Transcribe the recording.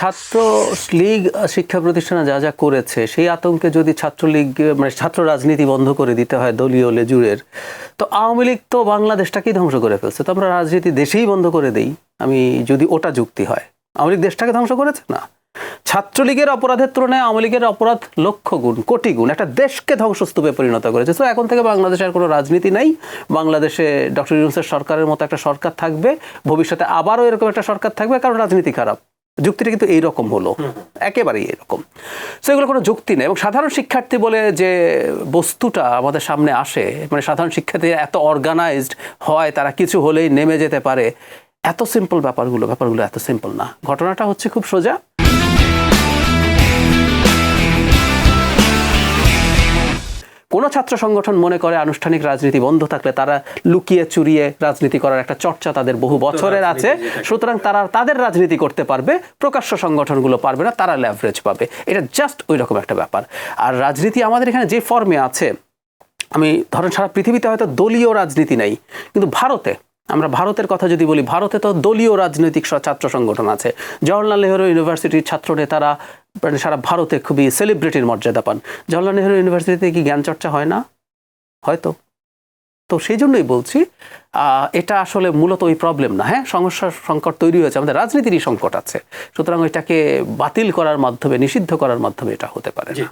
ছাত্র লীগ শিক্ষা প্রতিষ্ঠানে যা যা করেছে সেই আতঙ্কে যদি ছাত্রলীগ মানে ছাত্র রাজনীতি বন্ধ করে দিতে হয় দলীয় লেজুরের, তো আওয়ামী লীগ তো বাংলাদেশটাকেই ধ্বংস করে ফেলছে। তো আমরা রাজনীতি দেশেই বন্ধ করে দেই, আমি যদি ওটা যুক্তি হয়। আওয়ামী লীগ দেশটাকে ধ্বংস করেছে না, ছাত্রলীগের অপরাধের তুলনায় আওয়ামী লীগের অপরাধ লক্ষ গুণ কোটি গুণ, একটা দেশকে ধ্বংসস্তূপে পরিণত করেছে। তো এখন থেকে বাংলাদেশের কোনো রাজনীতি নাই, বাংলাদেশে ডক্টর ইউনূসের সরকারের মতো একটা সরকার থাকবে, ভবিষ্যতে আবারও এরকম একটা সরকার থাকবে, কারণ রাজনীতি খারাপ। যুক্তিটা কিন্তু এইরকম হলো, একেবারেই এরকম। সো এগুলো কোনো যুক্তি নেই। এবং সাধারণ শিক্ষার্থী বলে যে বস্তুটা আমাদের সামনে আসে, মানে সাধারণ শিক্ষার্থী এত অর্গানাইজড হয়, তারা কিছু হলেই নেমে যেতে পারে, এত সিম্পল ব্যাপারগুলো এত সিম্পল না। ঘটনাটা হচ্ছে খুব সোজা। কোনো ছাত্র সংগঠন মনে করে আনুষ্ঠানিক রাজনীতি বন্ধ থাকলে তারা লুকিয়ে চুরিয়ে রাজনীতি করার একটা চর্চা তাদের বহু বছরের আছে, সুতরাং তারা তাদের রাজনীতি করতে পারবে, প্রকাশ্য সংগঠনগুলো পারবে না, তারা লেভারেজ পাবে। এটা জাস্ট ওই রকম একটা ব্যাপার। আর রাজনীতি আমাদের এখানে যে ফর্মে আছে, আমি ধরেন সারা পৃথিবীতে হয়তো দলীয় রাজনীতি নাই, কিন্তু ভারতে, আমরা ভারতের কথা যদি বলি, ভারতে তো দলীয় রাজনৈতিক ছাত্র সংগঠন আছে। জওহরলাল নেহরু ইউনিভার্সিটির ছাত্র নেতারা মানে সারা ভারতে খুবই সেলিব্রিটির মর্যাদা পান। জওহরলাল নেহরু ইউনিভার্সিটিতে কি জ্ঞান চর্চা হয় না? হয়তো। তো সেই জন্যই বলছি এটা আসলে মূলত ওই প্রবলেম না। হ্যাঁ, সমস্যার সংকট তৈরি হয়েছে, আমাদের রাজনীতিরই সংকট আছে, সুতরাং ওইটাকে বাতিল করার মাধ্যমে, নিষিদ্ধ করার মাধ্যমে এটা হতে পারে না।